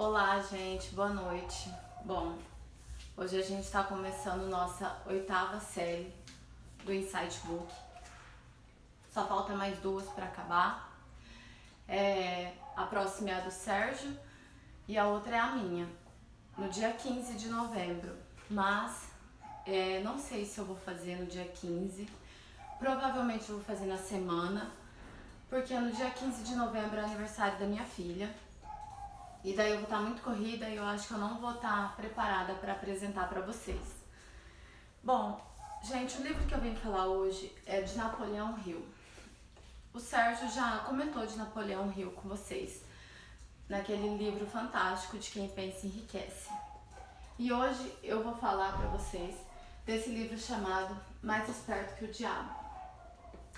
Olá, gente, boa noite. Bom, hoje a gente está começando nossa 8ª série do Insight Book. Só falta mais 2 para acabar. A próxima é a do Sérgio e a outra é a minha, no dia 15 de novembro. Mas não sei se eu vou fazer no dia 15, provavelmente eu vou fazer na semana, porque no dia 15 de novembro é aniversário da minha filha. E daí eu vou estar muito corrida e eu acho que eu não vou estar preparada para apresentar para vocês. Bom, gente, o livro que eu vim falar hoje é de Napoleão Hill. O Sérgio já comentou de Napoleão Hill com vocês, naquele livro fantástico de Quem Pensa Enriquece. E hoje eu vou falar para vocês desse livro chamado Mais Esperto que o Diabo,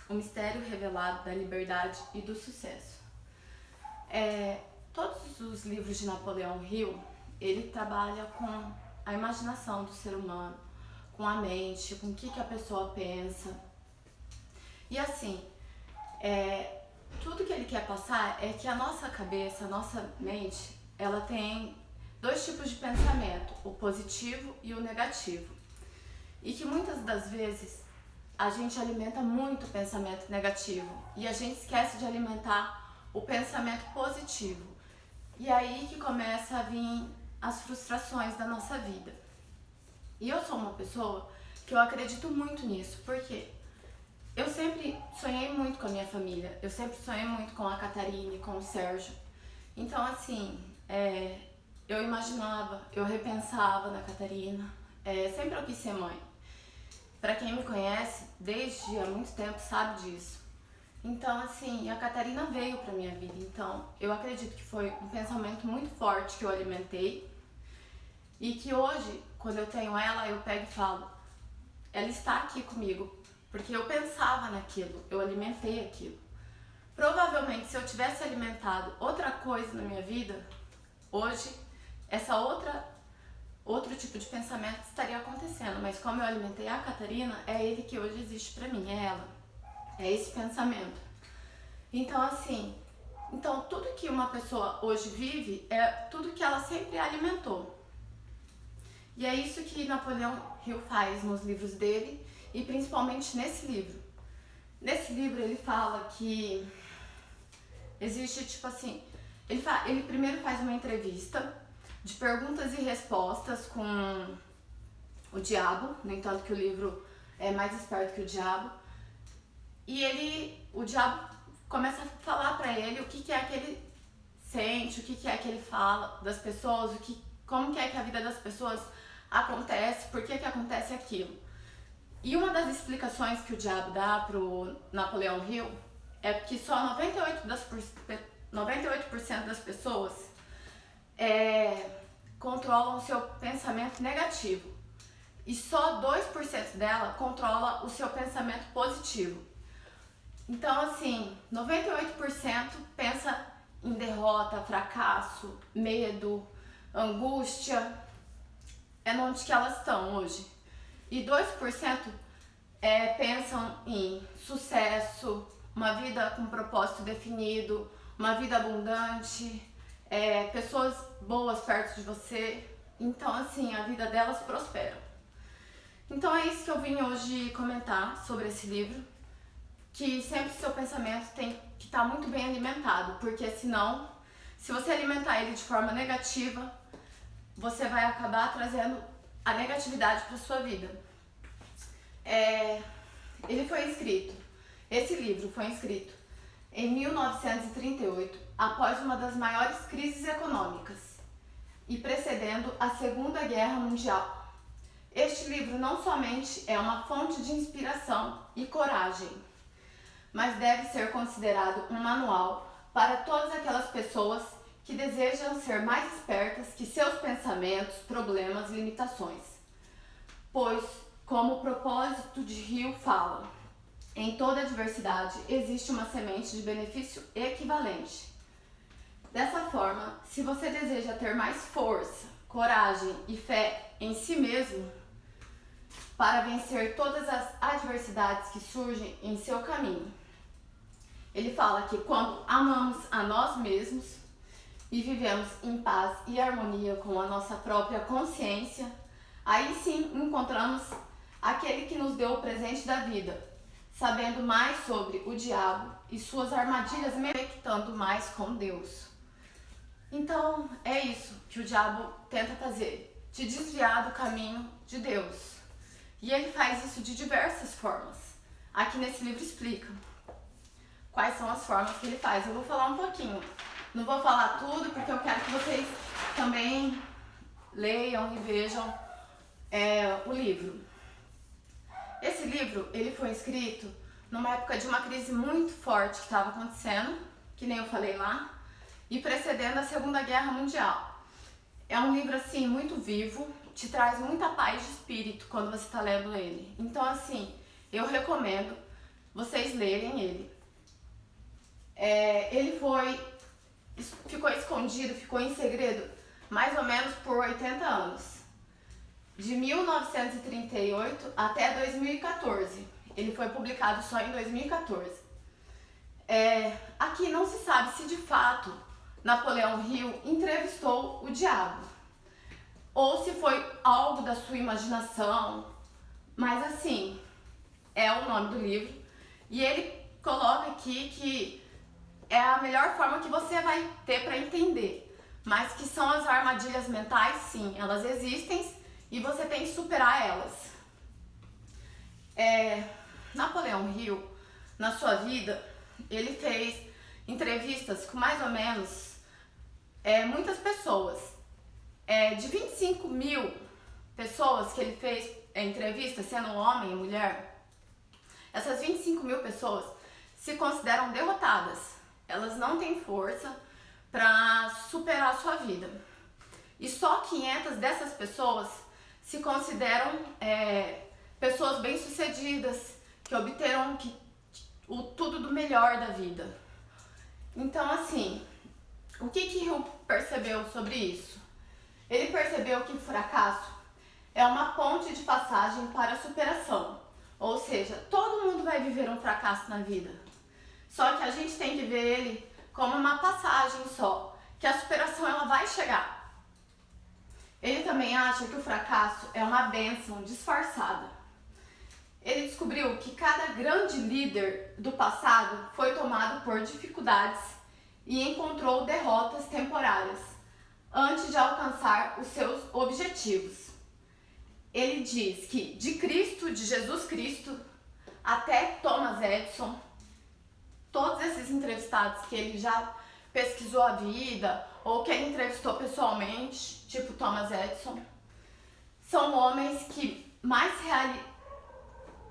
o mistério revelado da liberdade e do sucesso. Todos os livros de Napoleão Hill, ele trabalha com a imaginação do ser humano, com a mente, com o que a pessoa pensa. E assim, tudo que ele quer passar é que a nossa cabeça, a nossa mente, ela tem 2 tipos de pensamento, o positivo e o negativo. E que muitas das vezes a gente alimenta muito o pensamento negativo e a gente esquece de alimentar o pensamento positivo. E aí que começa a vir as frustrações da nossa vida. E eu sou uma pessoa que eu acredito muito nisso, porque eu sempre sonhei muito com a minha família, eu sempre sonhei muito com a Catarine, com o Sérgio. Então assim, eu imaginava, eu repensava na Catarina, sempre eu quis ser mãe. Pra quem me conhece, desde há muito tempo, sabe disso. Então, assim, a Catarina veio pra minha vida, então eu acredito que foi um pensamento muito forte que eu alimentei e que hoje, quando eu tenho ela, eu pego e falo, ela está aqui comigo, porque eu pensava naquilo, eu alimentei aquilo. Provavelmente, se eu tivesse alimentado outra coisa na minha vida, hoje, outro tipo de pensamento estaria acontecendo, mas como eu alimentei a Catarina, é ele que hoje existe pra mim, é ela. É esse pensamento. Então assim, tudo que uma pessoa hoje vive é tudo que ela sempre alimentou. E é isso que Napoleão Hill faz nos livros dele e principalmente nesse livro. Nesse livro ele fala que existe tipo assim, ele primeiro faz uma entrevista de perguntas e respostas com o diabo, no entanto que o livro é mais esperto que o diabo. E o diabo começa a falar pra ele o que é que ele sente, o que é que ele fala das pessoas, como que é que a vida das pessoas acontece, por que acontece aquilo. E uma das explicações que o diabo dá pro Napoleão Hill é que só 98% das pessoas controlam o seu pensamento negativo e só 2% dela controla o seu pensamento positivo. Então, assim, 98% pensa em derrota, fracasso, medo, angústia, onde que elas estão hoje. E 2% pensam em sucesso, uma vida com propósito definido, uma vida abundante, pessoas boas perto de você. Então, assim, a vida delas prospera. Então é isso que eu vim hoje comentar sobre esse livro. Que sempre seu pensamento tem que estar muito bem alimentado, porque senão, se você alimentar ele de forma negativa, você vai acabar trazendo a negatividade para sua vida. Esse livro foi escrito em 1938, após uma das maiores crises econômicas e precedendo a Segunda Guerra Mundial. Este livro não somente é uma fonte de inspiração e coragem, mas deve ser considerado um manual para todas aquelas pessoas que desejam ser mais espertas que seus pensamentos, problemas e limitações. Pois, como o propósito de Hill fala, em toda adversidade existe uma semente de benefício equivalente. Dessa forma, se você deseja ter mais força, coragem e fé em si mesmo, para vencer todas as adversidades que surgem em seu caminho. Ele fala que quando amamos a nós mesmos e vivemos em paz e harmonia com a nossa própria consciência, aí sim encontramos aquele que nos deu o presente da vida, sabendo mais sobre o diabo e suas armadilhas, me conectando mais com Deus. Então é isso que o diabo tenta fazer, te desviar do caminho de Deus. E ele faz isso de diversas formas. Aqui nesse livro explica quais são as formas que ele faz. Eu vou falar um pouquinho. Não vou falar tudo porque eu quero que vocês também leiam e vejam o livro. Esse livro ele foi escrito numa época de uma crise muito forte que estava acontecendo, que nem eu falei lá, e precedendo a Segunda Guerra Mundial. É um livro assim muito vivo, te traz muita paz de espírito quando você está lendo ele. Então assim, eu recomendo vocês lerem ele. Ele ficou escondido, ficou em segredo mais ou menos por 80 anos. De 1938 até 2014. Ele foi publicado só em 2014. Aqui não se sabe se de fato Napoleão Hill entrevistou o diabo ou se foi algo da sua imaginação, mas assim, é o nome do livro e ele coloca aqui que é a melhor forma que você vai ter para entender, mas que são as armadilhas mentais, sim, elas existem e você tem que superar elas. Napoleão Hill, na sua vida, ele fez entrevistas com mais ou menos muitas pessoas. De 25 mil pessoas que ele fez entrevista, sendo homem e mulher, essas 25 mil pessoas se consideram derrotadas. Elas não têm força para superar a sua vida. E só 500 dessas pessoas se consideram pessoas bem-sucedidas, que obteram tudo do melhor da vida. Então, assim, o que Hill percebeu sobre isso? Ele percebeu que o fracasso é uma ponte de passagem para a superação. Ou seja, todo mundo vai viver um fracasso na vida. Só que a gente tem que ver ele como uma passagem só, que a superação ela vai chegar. Ele também acha que o fracasso é uma bênção disfarçada. Ele descobriu que cada grande líder do passado foi tomado por dificuldades e encontrou derrotas temporárias antes de alcançar os seus objetivos. Ele diz que de Jesus Cristo, até Thomas Edison, todos esses entrevistados que ele já pesquisou a vida ou que ele entrevistou pessoalmente, tipo Thomas Edison, são homens que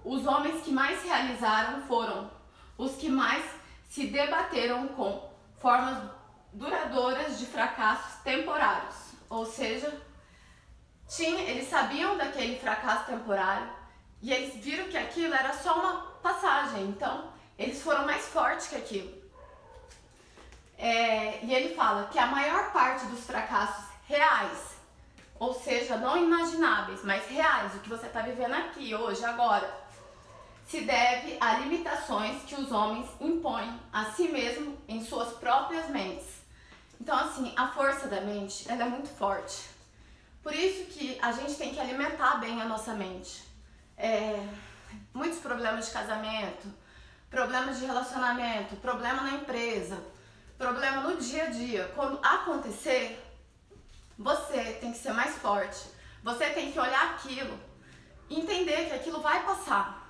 os homens que mais realizaram foram os que mais se debateram com formas duradouras de fracassos temporários. Ou seja, eles sabiam daquele fracasso temporário e eles viram que aquilo era só uma passagem, então eles foram mais fortes que aquilo. E ele fala que a maior parte dos fracassos reais, ou seja, não imagináveis, mas reais, o que você está vivendo aqui, hoje, agora, se deve a limitações que os homens impõem a si mesmo em suas próprias mentes. Então, assim, a força da mente, ela é muito forte. Por isso que a gente tem que alimentar bem a nossa mente. Muitos problemas de casamento, problemas de relacionamento, problema na empresa, problema no dia a dia. Quando acontecer, você tem que ser mais forte. Você tem que olhar aquilo e entender que aquilo vai passar.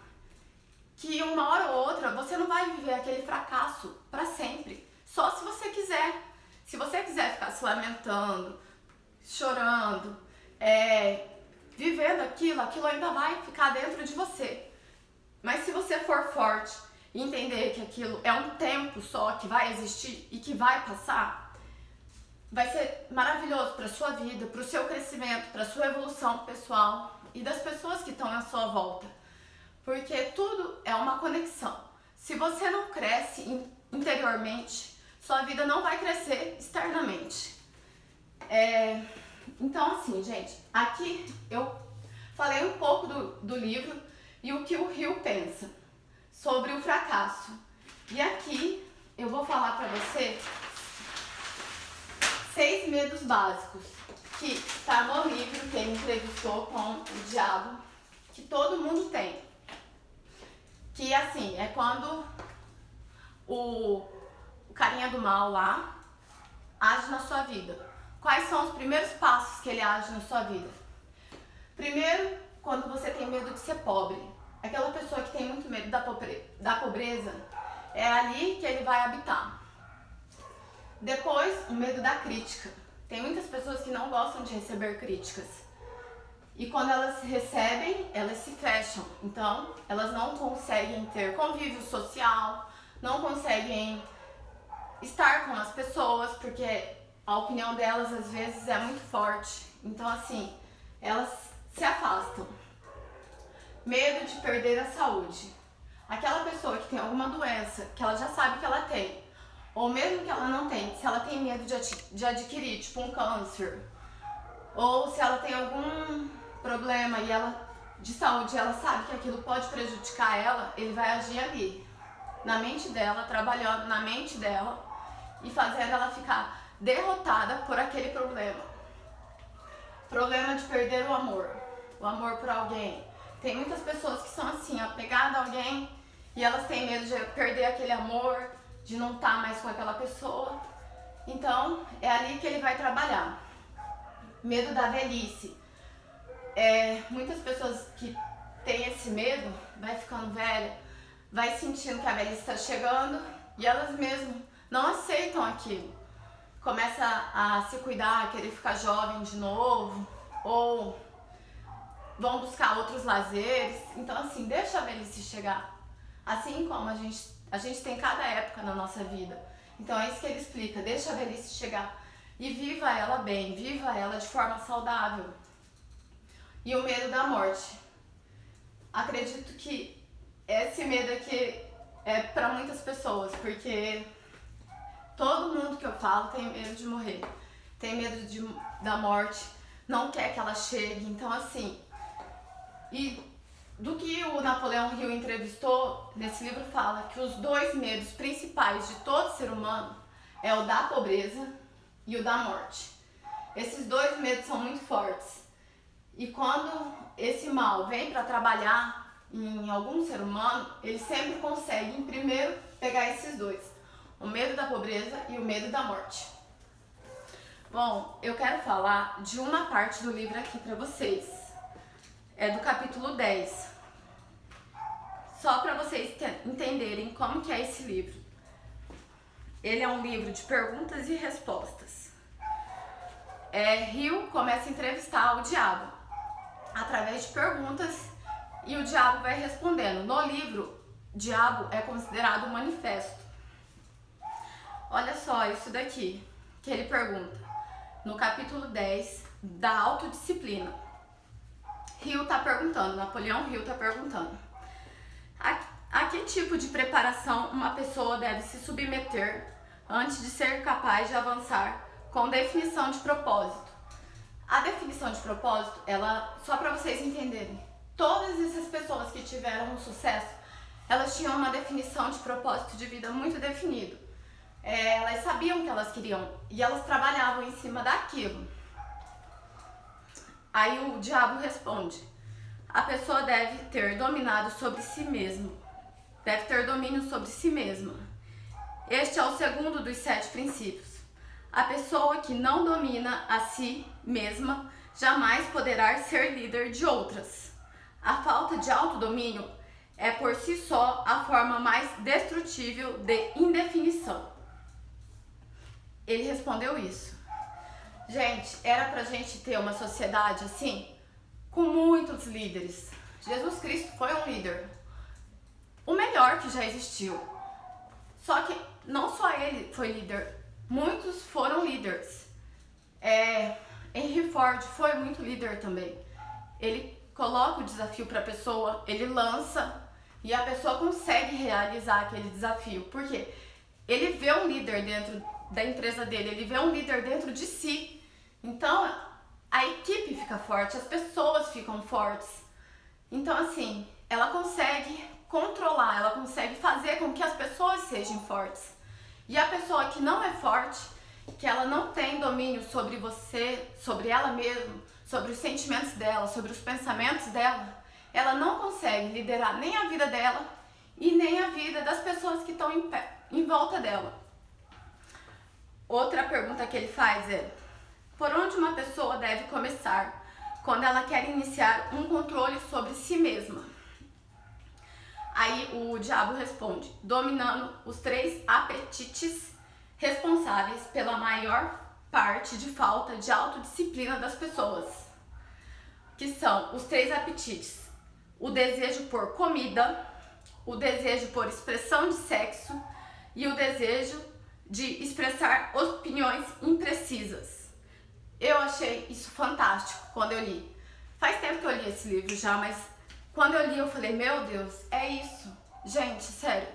Que uma hora ou outra você não vai viver aquele fracasso para sempre. Só se você quiser. Se você quiser ficar se lamentando, chorando, vivendo aquilo ainda vai ficar dentro de você. Mas se você for forte e entender que aquilo é um tempo só que vai existir e que vai passar, vai ser maravilhoso para sua vida, para o seu crescimento, para sua evolução pessoal e das pessoas que estão à sua volta. Porque tudo é uma conexão. Se você não cresce interiormente, sua vida não vai crescer externamente. Então, assim, gente, aqui eu falei um pouco do livro e o que o Hill pensa sobre o fracasso. E aqui eu vou falar para você 6 medos básicos que tá no livro que ele entrevistou com o diabo, que todo mundo tem. Que assim, é quando o carinha do mal lá age na sua vida. Quais são os primeiros passos que ele age na sua vida? Primeiro, quando você tem medo de ser pobre. Aquela pessoa que tem muito medo da pobreza, é ali que ele vai habitar. Depois, o medo da crítica. Tem muitas pessoas que não gostam de receber críticas. E quando elas recebem, elas se fecham. Então, elas não conseguem ter convívio social, não conseguem estar com as pessoas, porque a opinião delas às vezes é muito forte. Então, assim, elas se afastam. Medo de perder a saúde. Aquela pessoa que tem alguma doença, que ela já sabe que ela tem, ou mesmo que ela não tem, se ela tem medo de adquirir, tipo um câncer, ou se ela tem algum problema e de saúde, ela sabe que aquilo pode prejudicar ela, ele vai agir ali, na mente dela, trabalhando na mente dela e fazendo ela ficar derrotada por aquele problema. Problema de perder o amor por alguém. Tem muitas pessoas que são assim, apegadas a alguém e elas têm medo de perder aquele amor, de não estar mais com aquela pessoa. Então, é ali que ele vai trabalhar. Medo da velhice. Muitas pessoas que têm esse medo, vai ficando velha, vai sentindo que a velhice está chegando e elas mesmas não aceitam aquilo. Começa a se cuidar, querer ficar jovem de novo, ou vão buscar outros lazeres. Então, assim, deixa a velhice chegar. Assim como a gente tem cada época na nossa vida. Então, é isso que ele explica. Deixa a velhice chegar e viva ela bem, viva ela de forma saudável. E o medo da morte. Acredito que esse medo aqui é para muitas pessoas, porque todo mundo que eu falo tem medo de morrer, tem medo da morte, não quer que ela chegue. Então, assim, e do que o Napoleão Hill entrevistou, nesse livro fala que os 2 medos principais de todo ser humano é o da pobreza e o da morte. Esses 2 medos são muito fortes. E quando esse mal vem para trabalhar em algum ser humano, ele sempre consegue, em primeiro, pegar esses 2. O medo da pobreza e o medo da morte. Bom, eu quero falar de uma parte do livro aqui para vocês. É do capítulo 10. Só para vocês entenderem como que é esse livro. Ele é um livro de perguntas e respostas. Hill começa a entrevistar o diabo através de perguntas e o diabo vai respondendo. No livro, diabo é considerado um manifesto. Olha só isso daqui que ele pergunta no capítulo 10 da autodisciplina. Hill está perguntando, Napoleão Hill está perguntando: a que tipo de preparação uma pessoa deve se submeter antes de ser capaz de avançar com definição de propósito? A definição de propósito, só para vocês entenderem, todas essas pessoas que tiveram um sucesso, elas tinham uma definição de propósito de vida muito definido. Elas sabiam o que elas queriam e elas trabalhavam em cima daquilo. Aí o diabo responde: a pessoa deve ter dominado sobre si mesmo, deve ter domínio sobre si mesma. Este é o segundo dos 7 princípios. A pessoa que não domina a si mesma jamais poderá ser líder de outras. A falta de autodomínio é por si só a forma mais destrutível de indefinição. Ele respondeu isso. Gente, era pra gente ter uma sociedade assim, com muitos líderes. Jesus Cristo foi um líder, o melhor que já existiu. Só que não só ele foi líder, muitos foram líderes. Henry Ford foi muito líder também. Ele coloca o desafio para a pessoa, ele lança e a pessoa consegue realizar aquele desafio. Por quê? Ele vê um líder dentro da empresa dele, ele vê um líder dentro de si. Então, a equipe fica forte, as pessoas ficam fortes. Então, assim, ela consegue controlar, ela consegue fazer com que as pessoas sejam fortes. E a pessoa que não é forte, que ela não tem domínio sobre você, sobre ela mesma, sobre os sentimentos dela, sobre os pensamentos dela, ela não consegue liderar nem a vida dela e nem a vida das pessoas que estão em volta dela. Outra pergunta que ele faz é: por onde uma pessoa deve começar quando ela quer iniciar um controle sobre si mesma? Aí o diabo responde: dominando os 3 apetites responsáveis pela maior parte de falta de autodisciplina das pessoas, que são os 3 apetites: o desejo por comida, o desejo por expressão de sexo e o desejo de expressar opiniões imprecisas. Eu achei isso fantástico quando eu li. Faz tempo que eu li esse livro já, mas quando eu li eu falei, meu Deus, é isso. Gente, sério,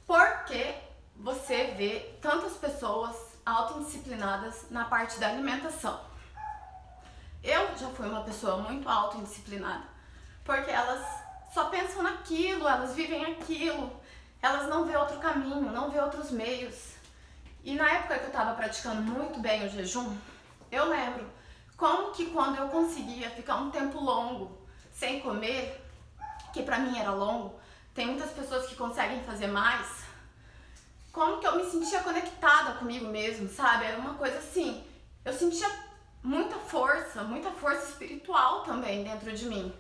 por que você vê tantas pessoas autoindisciplinadas na parte da alimentação? Eu já fui uma pessoa muito autoindisciplinada, porque elas só pensam naquilo, elas vivem aquilo, elas não vêem outro caminho, não vêem outros meios. E na época que eu estava praticando muito bem o jejum, eu lembro como que quando eu conseguia ficar um tempo longo sem comer, que pra mim era longo, tem muitas pessoas que conseguem fazer mais, como que eu me sentia conectada comigo mesmo, sabe? Era uma coisa assim, eu sentia muita força espiritual também dentro de mim.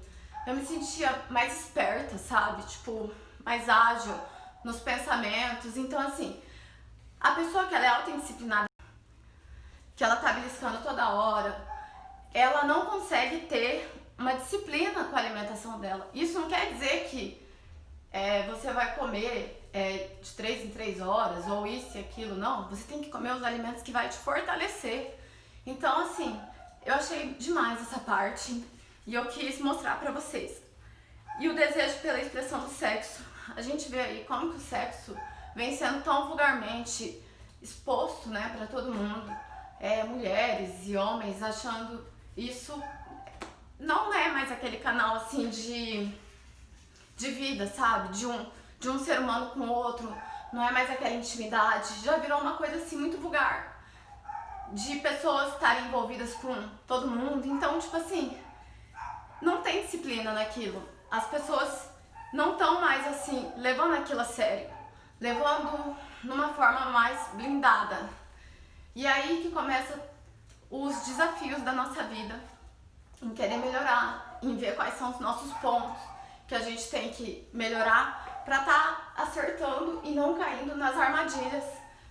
Eu me sentia mais esperta, sabe? Tipo, mais ágil nos pensamentos. Então, assim, a pessoa que ela é autoindisciplinada, que ela tá beliscando toda hora, ela não consegue ter uma disciplina com a alimentação dela. Isso não quer dizer que você vai comer de 3 em 3 horas, ou isso e aquilo, não. Você tem que comer os alimentos que vai te fortalecer. Então, assim, eu achei demais essa parte e eu quis mostrar pra vocês. E o desejo pela expressão do sexo. A gente vê aí como que o sexo vem sendo tão vulgarmente exposto, né, pra todo mundo. Mulheres e homens achando isso não é mais aquele canal assim de vida, sabe? De um ser humano com o outro, não é mais aquela intimidade, já virou uma coisa assim muito vulgar. De pessoas estarem envolvidas com todo mundo, então tipo assim, não tem disciplina naquilo. As pessoas não estão mais assim, levando aquilo a sério, levando numa forma mais blindada. E aí que começa os desafios da nossa vida, em querer melhorar, em ver quais são os nossos pontos que a gente tem que melhorar para estar acertando e não caindo nas armadilhas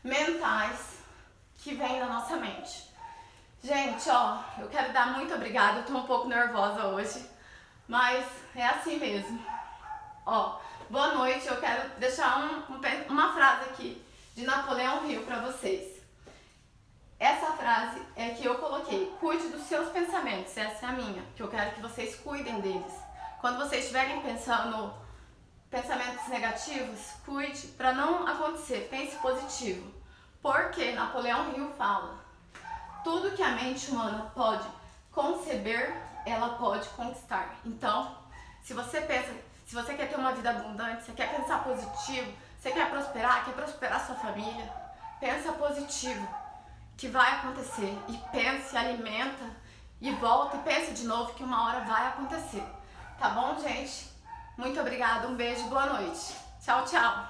mentais que vêm da nossa mente. Gente, ó, eu quero dar muito obrigada, eu tô um pouco nervosa hoje, mas é assim mesmo. Ó, boa noite, eu quero deixar uma frase aqui de Napoleão Hill para vocês. Essa frase é que eu coloquei: cuide dos seus pensamentos, essa é a minha, que eu quero que vocês cuidem deles. Quando vocês estiverem pensando pensamentos negativos, cuide para não acontecer, pense positivo. Porque Napoleão Hill fala: tudo que a mente humana pode conceber, ela pode conquistar. Então, se você quer ter uma vida abundante, você quer pensar positivo, você quer prosperar sua família, pensa positivo, que vai acontecer. E pense, alimenta e volta e pensa de novo que uma hora vai acontecer. Tá bom, gente? Muito obrigada, um beijo, boa noite. Tchau, tchau.